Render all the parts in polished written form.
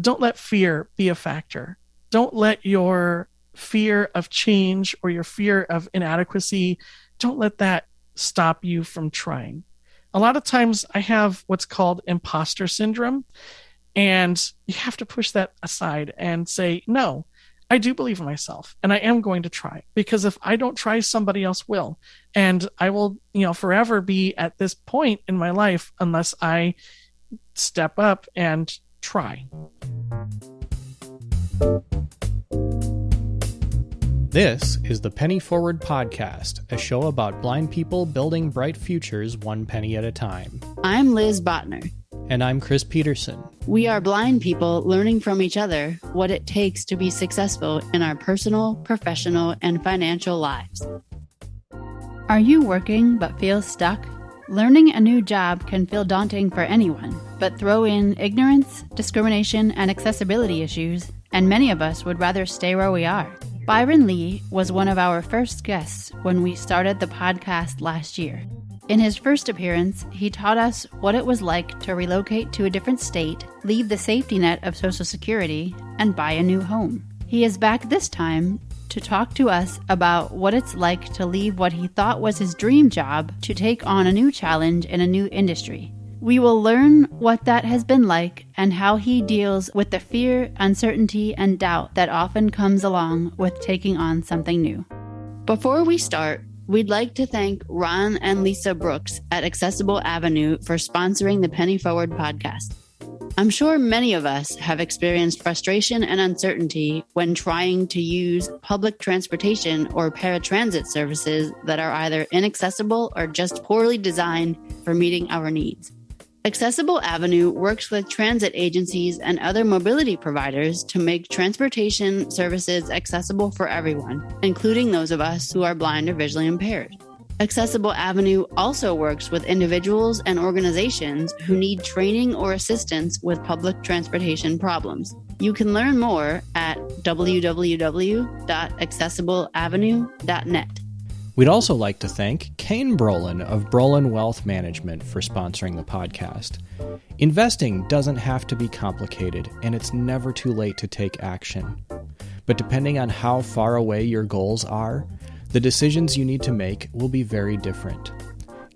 don't let fear be a factor. Don't let your fear of change or your fear of inadequacy, don't let that stop you from trying. A lot of times I have what's called imposter syndrome, and you have to push that aside and say, no, I do believe in myself and I am going to try, because if I don't try, somebody else will. And I will, forever be at this point in my life unless I step up and try. This is the Penny Forward Podcast, a show about blind people building bright futures one penny at a time. I'm Liz Botner. And I'm Chris Peterson. We are blind people learning from each other what it takes to be successful in our personal, professional, and financial lives. Are you working but feel stuck? Learning a new job can feel daunting for anyone, but throw in ignorance, discrimination, and accessibility issues, and many of us would rather stay where we are. Byron Lee was one of our first guests when we started the podcast last year. In his first appearance, he taught us what it was like to relocate to a different state, leave the safety net of Social Security, and buy a new home. He is back this time to talk to us about what it's like to leave what he thought was his dream job to take on a new challenge in a new industry. We will learn what that has been like and how he deals with the fear, uncertainty, and doubt that often comes along with taking on something new. Before we start, we'd like to thank Ron and Lisa Brooks at Accessible Avenue for sponsoring the Penny Forward podcast. I'm sure many of us have experienced frustration and uncertainty when trying to use public transportation or paratransit services that are either inaccessible or just poorly designed for meeting our needs. Accessible Avenue works with transit agencies and other mobility providers to make transportation services accessible for everyone, including those of us who are blind or visually impaired. Accessible Avenue also works with individuals and organizations who need training or assistance with public transportation problems. You can learn more at www.accessibleavenue.net. We'd also like to thank Kane Brolin of Brolin Wealth Management for sponsoring the podcast. Investing doesn't have to be complicated, and it's never too late to take action. But depending on how far away your goals are, the decisions you need to make will be very different.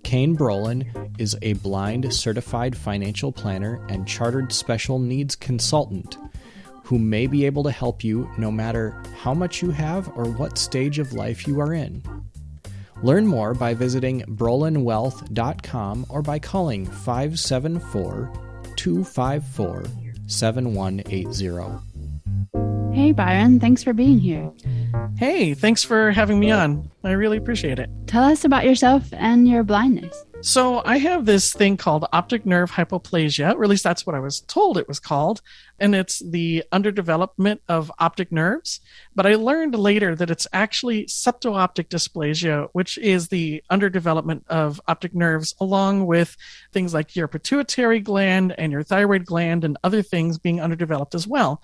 Kane Brolin is a blind certified financial planner and chartered special needs consultant who may be able to help you no matter how much you have or what stage of life you are in. Learn more by visiting brolinwealth.com or by calling 574-254-7180. Hey, Byron, thanks for being here. Hey, thanks for having me on. I really appreciate it. Tell us about yourself and your blindness. So I have this thing called optic nerve hypoplasia, or at least that's what I was told it was called, and it's the underdevelopment of optic nerves. But I learned later that it's actually septo-optic dysplasia, which is the underdevelopment of optic nerves, along with things like your pituitary gland and your thyroid gland and other things being underdeveloped as well.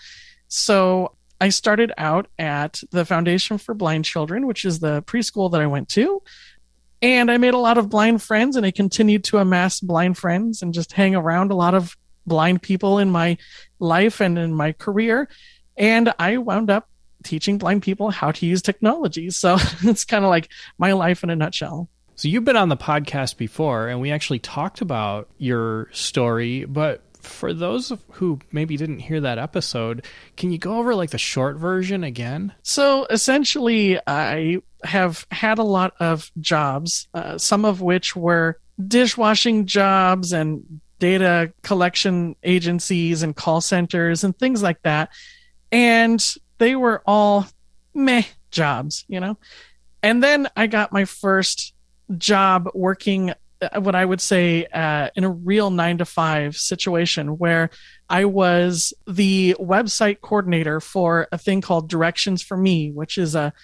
So I started out at the Foundation for Blind Children, which is the preschool that I went to. And I made a lot of blind friends, and I continued to amass blind friends and just hang around a lot of blind people in my life and in my career. And I wound up teaching blind people how to use technology. So it's kind of like my life in a nutshell. So you've been on the podcast before, and we actually talked about your story, but for those who maybe didn't hear that episode, can you go over like the short version again? So essentially, I have had a lot of jobs, some of which were dishwashing jobs and data collection agencies and call centers and things like that. And they were all meh jobs, And then I got my first job working what I would say in a real 9-to-5 situation, where I was the website coordinator for a thing called Directions for Me, which is a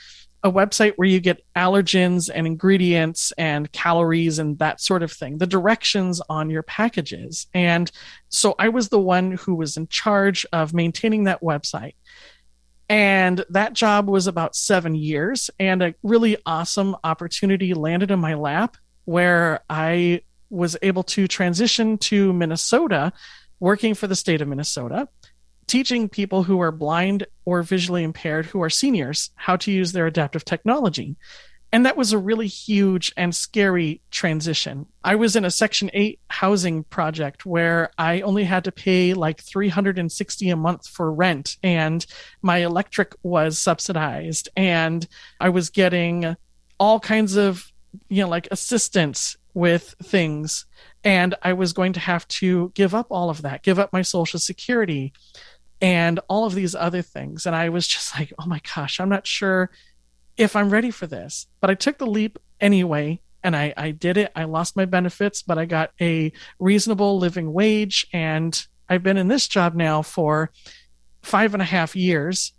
website where you get allergens and ingredients and calories and that sort of thing, the directions on your packages. And so I was the one who was in charge of maintaining that website. And that job was about 7 years, and a really awesome opportunity landed in my lap, where I was able to transition to Minnesota, working for the state of Minnesota. teaching people who are blind or visually impaired who are seniors how to use their adaptive technology. And that was a really huge and scary transition. I was in a Section 8 housing project where I only had to pay like $360 a month for rent, and my electric was subsidized, and I was getting all kinds of, like assistance with things. And I was going to have to give up all of that, give up my Social Security and all of these other things. And I was just like, oh my gosh, I'm not sure if I'm ready for this. But I took the leap anyway, and I did it. I lost my benefits, but I got a reasonable living wage. And I've been in this job now for 5.5 years.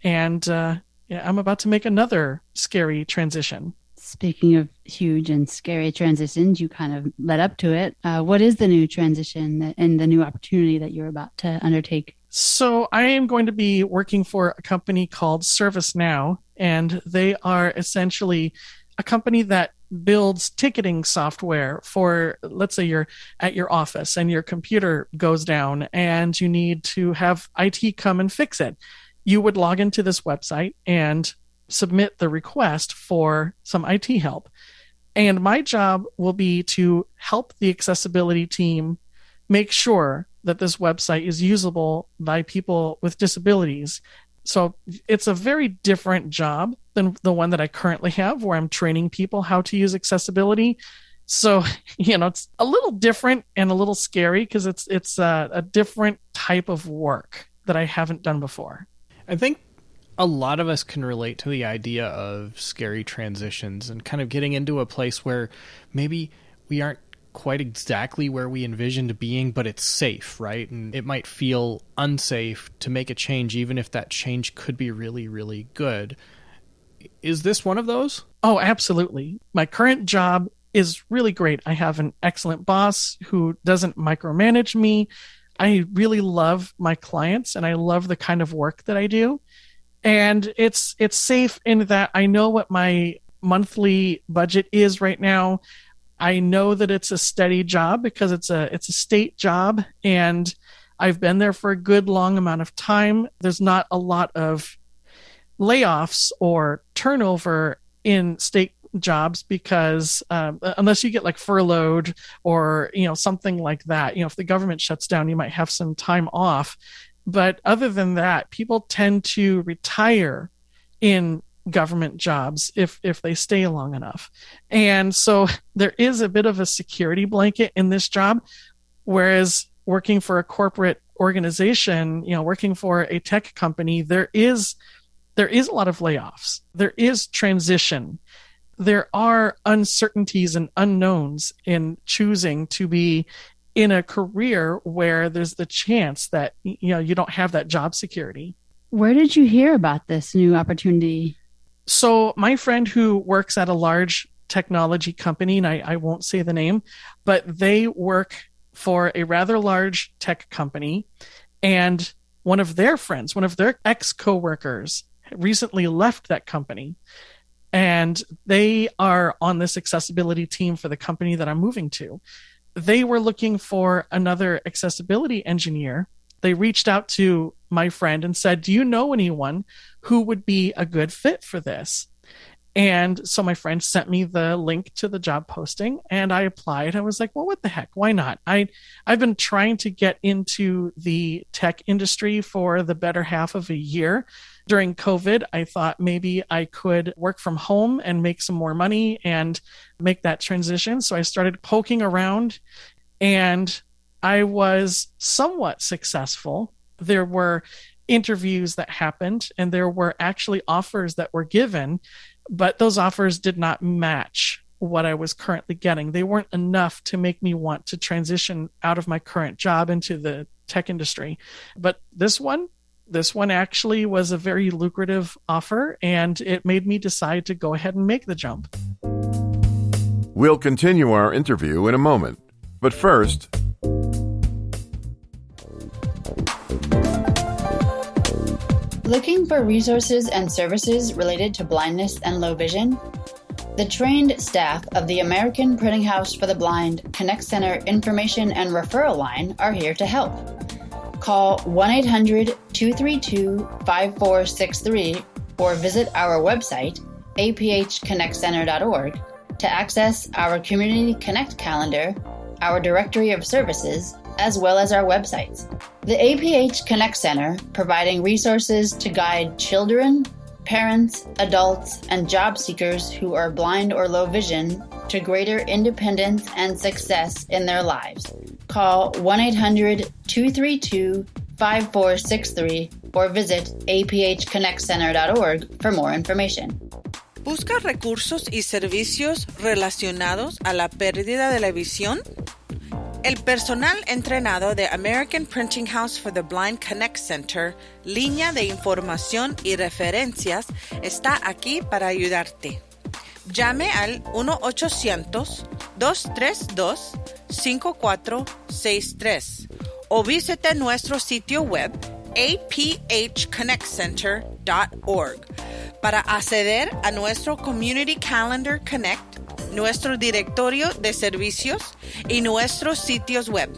And I'm about to make another scary transition. Speaking of huge and scary transitions, you kind of led up to it. What is the new transition and the new opportunity that you're about to undertake? So I am going to be working for a company called ServiceNow, and they are essentially a company that builds ticketing software for, let's say you're at your office and your computer goes down and you need to have IT come and fix it. You would log into this website and submit the request for some IT help. And my job will be to help the accessibility team make sure that this website is usable by people with disabilities. So it's a very different job than the one that I currently have, where I'm training people how to use accessibility. So, it's a little different and a little scary because it's a different type of work that I haven't done before. I think a lot of us can relate to the idea of scary transitions and kind of getting into a place where maybe we aren't quite exactly where we envisioned being, but it's safe, right? And it might feel unsafe to make a change, even if that change could be really, really good. Is this one of those? Oh, absolutely. My current job is really great. I have an excellent boss who doesn't micromanage me. I really love my clients and I love the kind of work that I do. And it's safe in that I know what my monthly budget is right now. I know that it's a steady job because it's a state job, and I've been there for a good long amount of time. There's not a lot of layoffs or turnover in state jobs because unless you get like furloughed or something like that, if the government shuts down, you might have some time off. But other than that, people tend to retire in government jobs if they stay long enough. And so there is a bit of a security blanket in this job, whereas working for a corporate organization, working for a tech company, there is a lot of layoffs. There is transition. There are uncertainties and unknowns in choosing to be in a career where there's the chance that you don't have that job security. Where did you hear about this new opportunity? So my friend who works at a large technology company, and I won't say the name, but they work for a rather large tech company, and one of their friends, one of their ex-coworkers recently left that company, and they are on this accessibility team for the company that I'm moving to. They were looking for another accessibility engineer. They reached out to my friend and said, do you know anyone who would be a good fit for this? And so my friend sent me the link to the job posting and I applied. I was like, well, what the heck? Why not? I've been trying to get into the tech industry for the better half of a year. During COVID, I thought maybe I could work from home and make some more money and make that transition. So I started poking around and I was somewhat successful. There were interviews that happened and there were actually offers that were given, but those offers did not match what I was currently getting. They weren't enough to make me want to transition out of my current job into the tech industry. But this one actually was a very lucrative offer, and it made me decide to go ahead and make the jump. We'll continue our interview in a moment. But first, looking for resources and services related to blindness and low vision? The trained staff of the American Printing House for the Blind Connect Center Information and Referral Line are here to help. Call 1-800-232-5463 or visit our website, aphconnectcenter.org, to access our Community Connect calendar, our directory of services, as well as our websites. The APH Connect Center, providing resources to guide children, parents, adults, and job seekers who are blind or low vision to greater independence and success in their lives. Call 1-800-232-5463 or visit aphconnectcenter.org for more information. ¿Busca recursos y servicios relacionados a la pérdida de la visión? El personal entrenado de American Printing House for the Blind Connect Center, línea de información y referencias, está aquí para ayudarte. Llame al 1-800-232-5463 o visite nuestro sitio web aphconnectcenter.org para acceder a nuestro Community Calendar Connect, nuestro directorio de servicios y nuestros sitios web.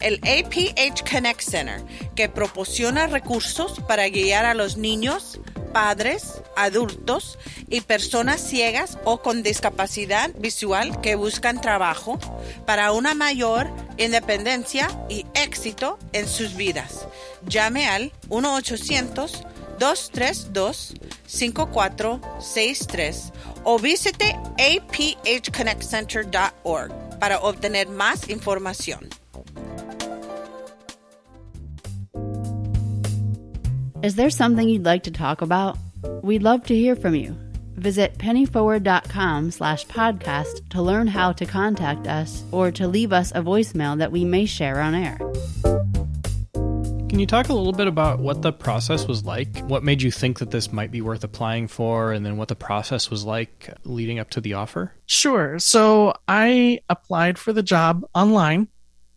El APH Connect Center, que proporciona recursos para guiar a los niños, padres, adultos y personas ciegas o con discapacidad visual que buscan trabajo para una mayor independencia y éxito en sus vidas. Llame al 1-800-232-5463 o visite aphconnectcenter.org para obtener más información. Is there something you'd like to talk about? We'd love to hear from you. Visit pennyforward.com/podcast to learn how to contact us or to leave us a voicemail that we may share on air. Can you talk a little bit about what the process was like? What made you think that this might be worth applying for, and then what the process was like leading up to the offer? Sure. So I applied for the job online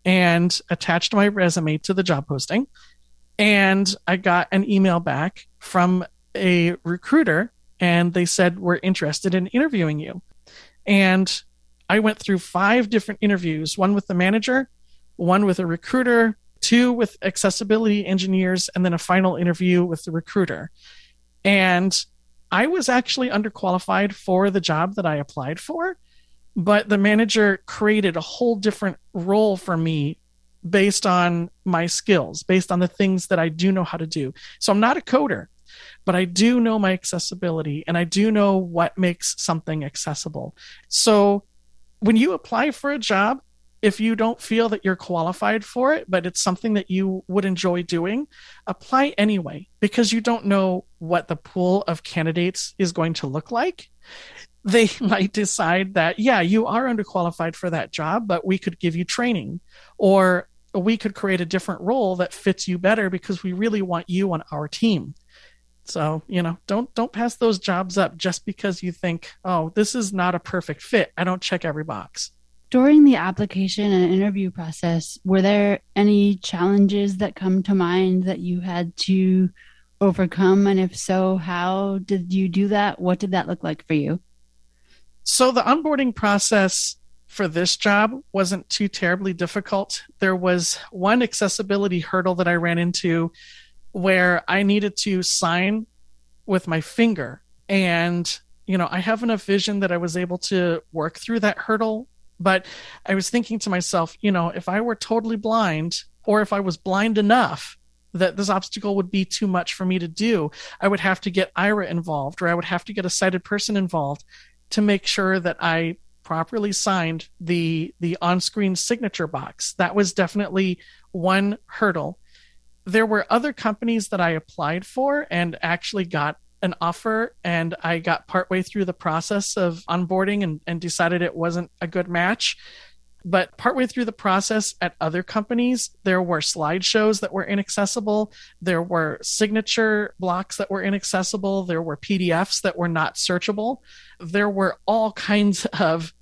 and attached my resume to the job posting. And I got an email back from a recruiter, and they said, we're interested in interviewing you. And I went through 5 different interviews, one with the manager, one with a recruiter, 2 with accessibility engineers, and then a final interview with the recruiter. And I was actually underqualified for the job that I applied for, but the manager created a whole different role for me based on my skills, based on the things that I do know how to do. So I'm not a coder, but I do know my accessibility, and I do know what makes something accessible. So when you apply for a job, if you don't feel that you're qualified for it, but it's something that you would enjoy doing, apply anyway, because you don't know what the pool of candidates is going to look like. They might decide that, yeah, you are underqualified for that job, but we could give you training, or we could create a different role that fits you better because we really want you on our team. So, don't pass those jobs up just because you think, oh, this is not a perfect fit. I don't check every box. During the application and interview process, were there any challenges that come to mind that you had to overcome? And if so, how did you do that? What did that look like for you? So the onboarding process for this job wasn't too terribly difficult. There was one accessibility hurdle that I ran into where I needed to sign with my finger. And, I have enough vision that I was able to work through that hurdle. But I was thinking to myself, if I were totally blind, or if I was blind enough that this obstacle would be too much for me to do, I would have to get IRA involved, or I would have to get a sighted person involved to make sure that I properly signed the on-screen signature box. That was definitely one hurdle. There were other companies that I applied for and actually got an offer, and I got partway through the process of onboarding and decided it wasn't a good match. But partway through the process at other companies, there were slideshows that were inaccessible. There were signature blocks that were inaccessible. There were PDFs that were not searchable. There were all kinds of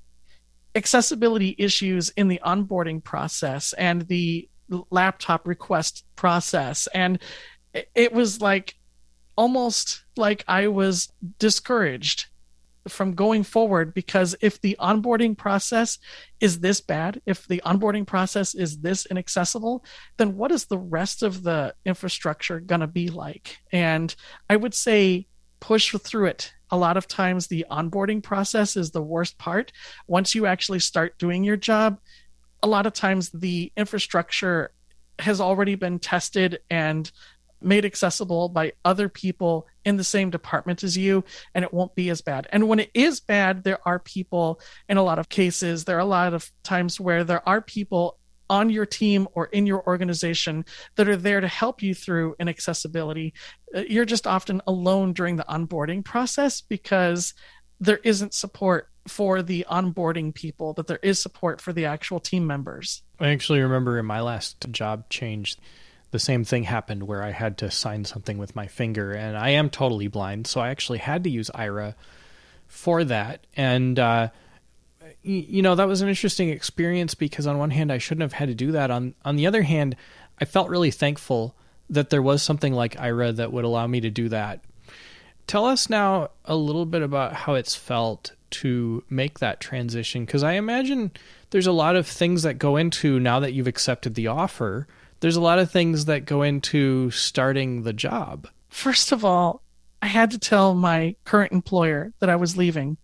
accessibility issues in the onboarding process and the laptop request process. And it was almost like I was discouraged from going forward, because if the onboarding process is this bad, if the onboarding process is this inaccessible, then what is the rest of the infrastructure going to be like? And I would say push through it. A lot of times the onboarding process is the worst part. Once you actually start doing your job, a lot of times the infrastructure has already been tested and made accessible by other people in the same department as you, and it won't be as bad. And when it is bad, there are people, in a lot of cases, there are a lot of times where there are people on your team or in your organization that are there to help you through inaccessibility. You're just often alone during the onboarding process because there isn't support for the onboarding people, but there is support for the actual team members. I actually remember in my last job change, the same thing happened where I had to sign something with my finger, and I am totally blind, so I actually had to use Ira for that. And, that was an interesting experience because on one hand, I shouldn't have had to do that. On the other hand, I felt really thankful that there was something like Ira that would allow me to do that. Tell us now a little bit about how it's felt to make that transition, because I imagine there's a lot of things that go into, now that you've accepted the offer, there's a lot of things that go into starting the job. First of all, I had to tell my current employer that I was leaving.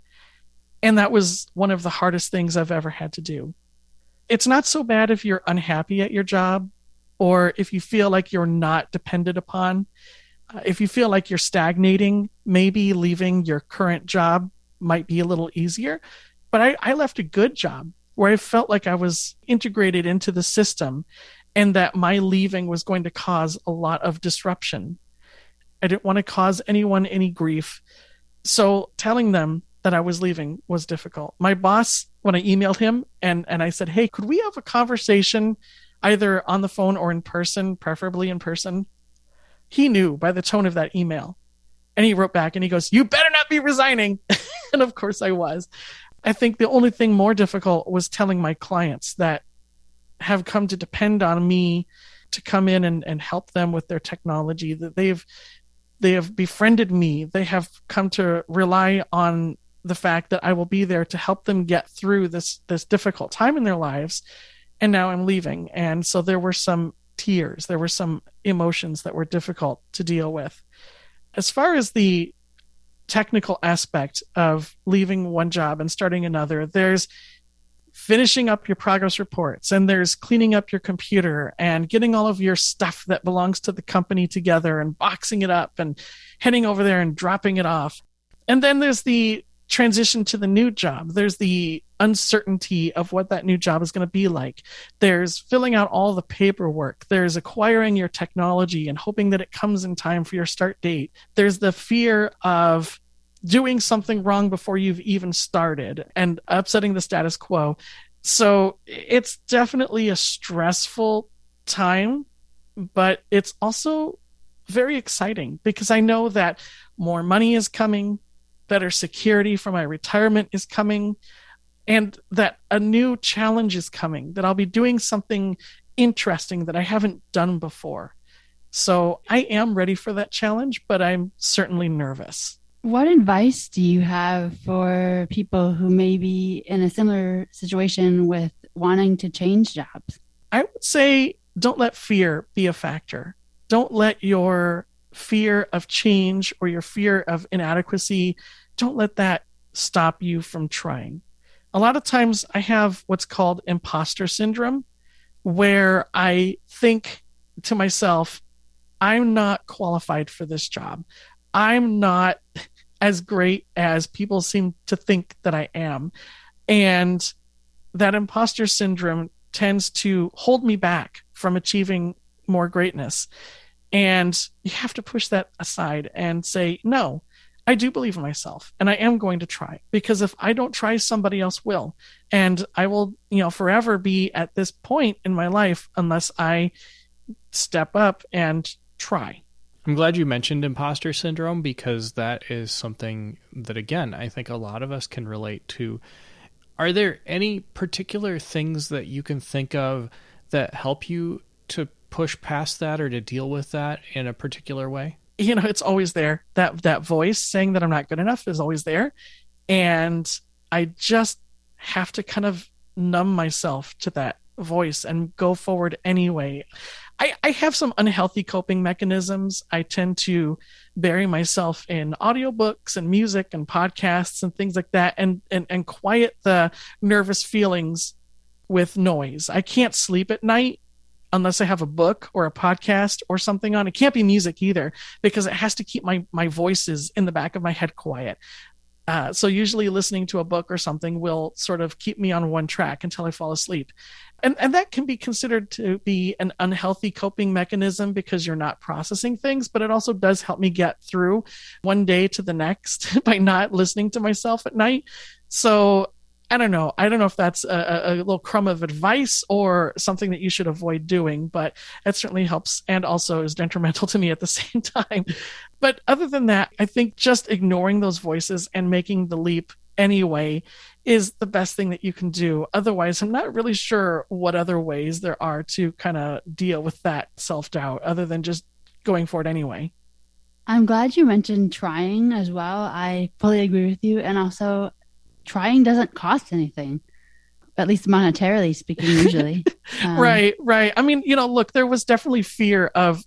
And that was one of the hardest things I've ever had to do. It's not so bad if you're unhappy at your job or if you feel like you're not depended upon. If you feel like you're stagnating, maybe leaving your current job might be a little easier. But I left a good job where I felt like I was integrated into the system and that my leaving was going to cause a lot of disruption. I didn't want to cause anyone any grief. So telling them that I was leaving was difficult. My boss, when I emailed him and I said, hey, could we have a conversation either on the phone or in person, preferably in person? He knew by the tone of that email. And he wrote back and he goes, you better not be resigning. And of course I was. I think the only thing more difficult was telling my clients that have come to depend on me to come in and help them with their technology, that they have befriended me. They have come to rely on the fact that I will be there to help them get through this difficult time in their lives. And now I'm leaving. And so there were some tears. There were some emotions that were difficult to deal with. As far as the technical aspect of leaving one job and starting another, there's finishing up your progress reports, and there's cleaning up your computer and getting all of your stuff that belongs to the company together and boxing it up and heading over there and dropping it off. And then there's the transition to the new job. There's the uncertainty of what that new job is going to be like. There's filling out all the paperwork. There's acquiring your technology and hoping that it comes in time for your start date. There's the fear of doing something wrong before you've even started and upsetting the status quo. So it's definitely a stressful time, but it's also very exciting because I know that more money is coming, better security for my retirement is coming, and that a new challenge is coming, that I'll be doing something interesting that I haven't done before. So I am ready for that challenge, but I'm certainly nervous. What advice do you have for people who may be in a similar situation with wanting to change jobs? I would say don't let fear be a factor. Don't let your fear of change or your fear of inadequacy, don't let that stop you from trying. A lot of times I have what's called imposter syndrome, where I think to myself, I'm not qualified for this job. I'm not as great as people seem to think that I am. And that imposter syndrome tends to hold me back from achieving more greatness. And you have to push that aside and say, no, I do believe in myself and I am going to try, because if I don't try, somebody else will. And I will, forever be at this point in my life unless I step up and try. I'm glad you mentioned imposter syndrome, because that is something that, again, I think a lot of us can relate to. Are there any particular things that you can think of that help you to push past that or to deal with that in a particular way? It's always there. That voice saying that I'm not good enough is always there. And I just have to kind of numb myself to that voice and go forward anyway. I have some unhealthy coping mechanisms. I tend to bury myself in audiobooks and music and podcasts and things like that, and quiet the nervous feelings with noise. I can't sleep at night unless I have a book or a podcast or something on. It can't be music either, because it has to keep my voices in the back of my head quiet. So usually listening to a book or something will sort of keep me on one track until I fall asleep. And that can be considered to be an unhealthy coping mechanism because you're not processing things, but it also does help me get through one day to the next by not listening to myself at night. So I don't know. I don't know if that's a little crumb of advice or something that you should avoid doing, but it certainly helps and also is detrimental to me at the same time. But other than that, I think just ignoring those voices and making the leap anyway is the best thing that you can do. Otherwise, I'm not really sure what other ways there are to kind of deal with that self-doubt other than just going for it anyway. I'm glad you mentioned trying as well. I fully agree with you. And also, trying doesn't cost anything, at least monetarily speaking, usually. Right. I mean, look, there was definitely fear of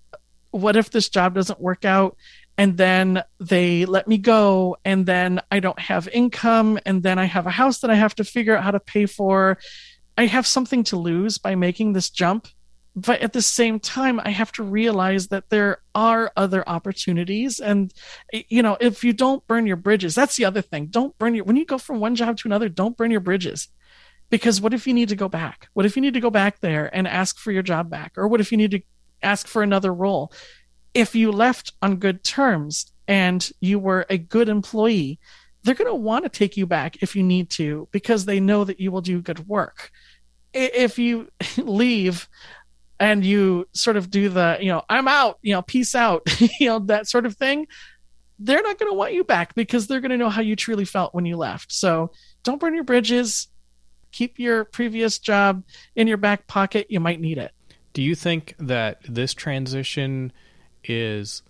what if this job doesn't work out and then they let me go and then I don't have income and then I have a house that I have to figure out how to pay for. I have something to lose by making this jump. But at the same time, I have to realize that there are other opportunities. And, if you don't burn your bridges, that's the other thing. When you go from one job to another, don't burn your bridges. Because what if you need to go back? What if you need to go back there and ask for your job back? Or what if you need to ask for another role? If you left on good terms and you were a good employee, they're going to want to take you back if you need to, because they know that you will do good work. If you leave and you sort of do the, I'm out, peace out, that sort of thing, they're not going to want you back because they're going to know how you truly felt when you left. So don't burn your bridges. Keep your previous job in your back pocket. You might need it. Do you think that this transition is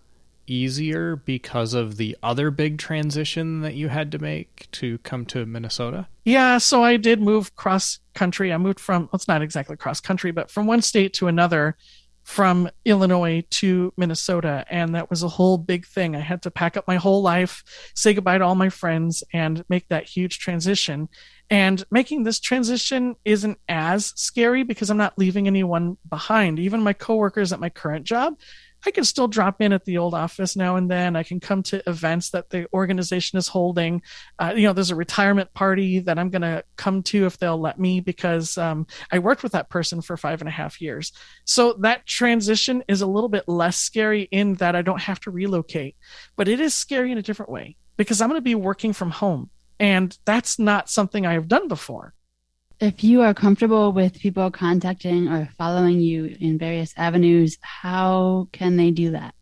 easier because of the other big transition that you had to make to come to Minnesota? Yeah, so I did move cross country. I moved from, it's not exactly cross country, but from one state to another, from Illinois to Minnesota. And that was a whole big thing. I had to pack up my whole life, say goodbye to all my friends, and make that huge transition. And making this transition isn't as scary because I'm not leaving anyone behind. Even my coworkers at my current job, I can still drop in at the old office now and then. I can come to events that the organization is holding. There's a retirement party that I'm going to come to if they'll let me, because I worked with that person for 5.5 years. So that transition is a little bit less scary in that I don't have to relocate, but it is scary in a different way because I'm going to be working from home, and that's not something I have done before. If you are comfortable with people contacting or following you in various avenues, how can they do that?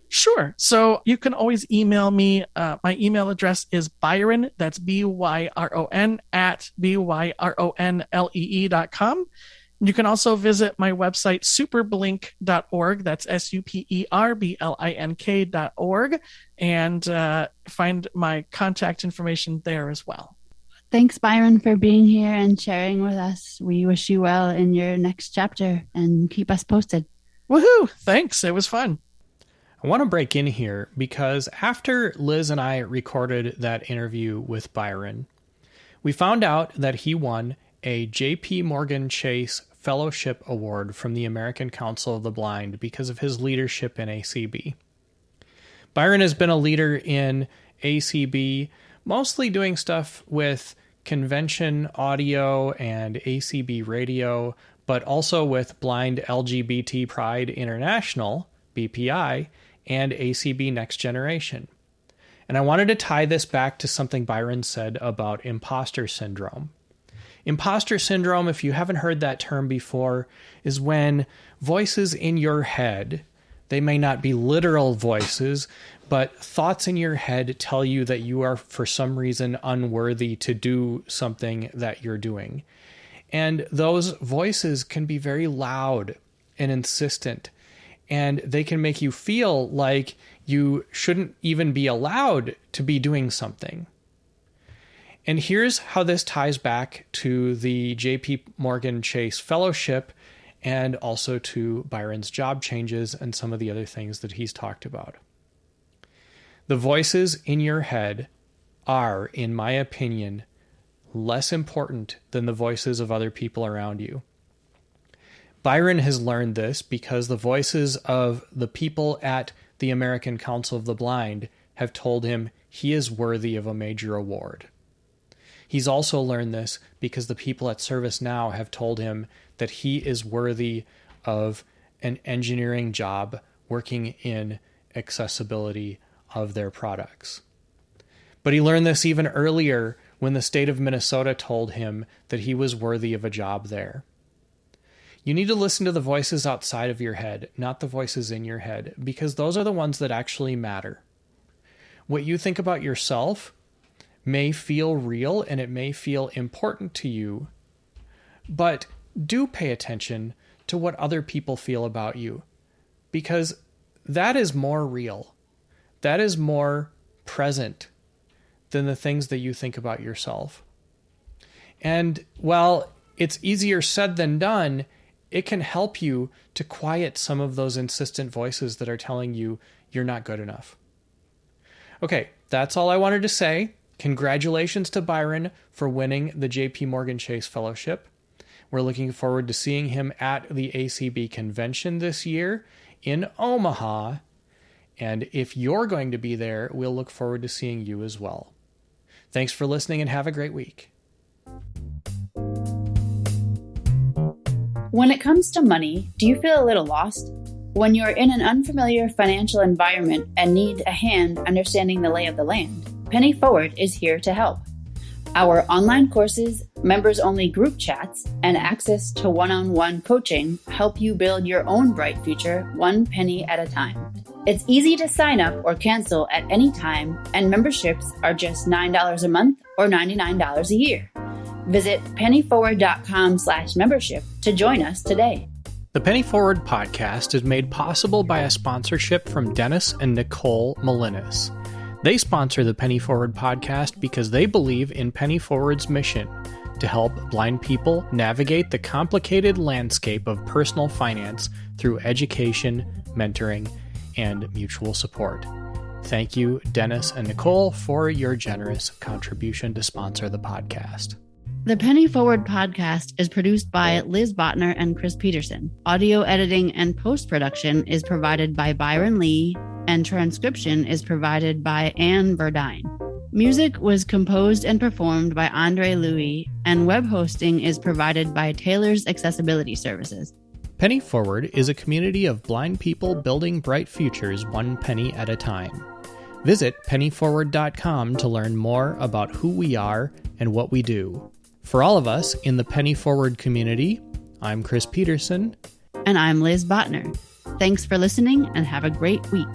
Sure. So you can always email me. My email address is Byron, that's BYRON, at BYRONLEE.com. You can also visit my website, superblink.org. That's SUPERBLINK.org, and find my contact information there as well. Thanks, Byron, for being here and sharing with us. We wish you well in your next chapter and keep us posted. Woohoo! Thanks. It was fun. I want to break in here because after Liz and I recorded that interview with Byron, we found out that he won a JPMorgan Chase Fellowship Award from the American Council of the Blind because of his leadership in ACB. Byron has been a leader in ACB, mostly doing stuff with convention audio and ACB radio, but also with Blind LGBT Pride International, BPI, and ACB Next Generation. And I wanted to tie this back to something Byron said about imposter syndrome. Imposter syndrome, if you haven't heard that term before, is when voices in your head, they may not be literal voices, but thoughts in your head tell you that you are, for some reason, unworthy to do something that you're doing. And those voices can be very loud and insistent, and they can make you feel like you shouldn't even be allowed to be doing something. And here's how this ties back to the JPMorgan Chase Fellowship and also to Byron's job changes and some of the other things that he's talked about. The voices in your head are, in my opinion, less important than the voices of other people around you. Byron has learned this because the voices of the people at the American Council of the Blind have told him he is worthy of a major award. He's also learned this because the people at ServiceNow have told him that he is worthy of an engineering job working in accessibility of their products. But he learned this even earlier when the state of Minnesota told him that he was worthy of a job there. You need to listen to the voices outside of your head, not the voices in your head, because those are the ones that actually matter. What you think about yourself may feel real and it may feel important to you, but do pay attention to what other people feel about you, because that is more real. That is more present than the things that you think about yourself. And while it's easier said than done, it can help you to quiet some of those insistent voices that are telling you you're not good enough. Okay, that's all I wanted to say. Congratulations to Byron for winning the JPMorgan Chase Fellowship. We're looking forward to seeing him at the ACB convention this year in Omaha. And if you're going to be there, we'll look forward to seeing you as well. Thanks for listening and have a great week. When it comes to money, do you feel a little lost? When you're in an unfamiliar financial environment and need a hand understanding the lay of the land, Penny Forward is here to help. Our online courses, members-only group chats, and access to one-on-one coaching help you build your own bright future one penny at a time. It's easy to sign up or cancel at any time, and memberships are just $9 a month or $99 a year. Visit pennyforward.com/membership to join us today. The Penny Forward podcast is made possible by a sponsorship from Dennis and Nicole Molinas. They sponsor the Penny Forward podcast because they believe in Penny Forward's mission to help blind people navigate the complicated landscape of personal finance through education, mentoring, and mutual support. Thank you, Dennis and Nicole, for your generous contribution to sponsor the podcast. The Penny Forward podcast is produced by Liz Botner and Chris Peterson. Audio editing and post-production is provided by Byron Lee, and transcription is provided by Anne Verdine. Music was composed and performed by Andre Louis, and web hosting is provided by Taylor's Accessibility Services. Penny Forward is a community of blind people building bright futures one penny at a time. Visit pennyforward.com to learn more about who we are and what we do. For all of us in the Penny Forward community, I'm Chris Peterson. And I'm Liz Botner. Thanks for listening and have a great week.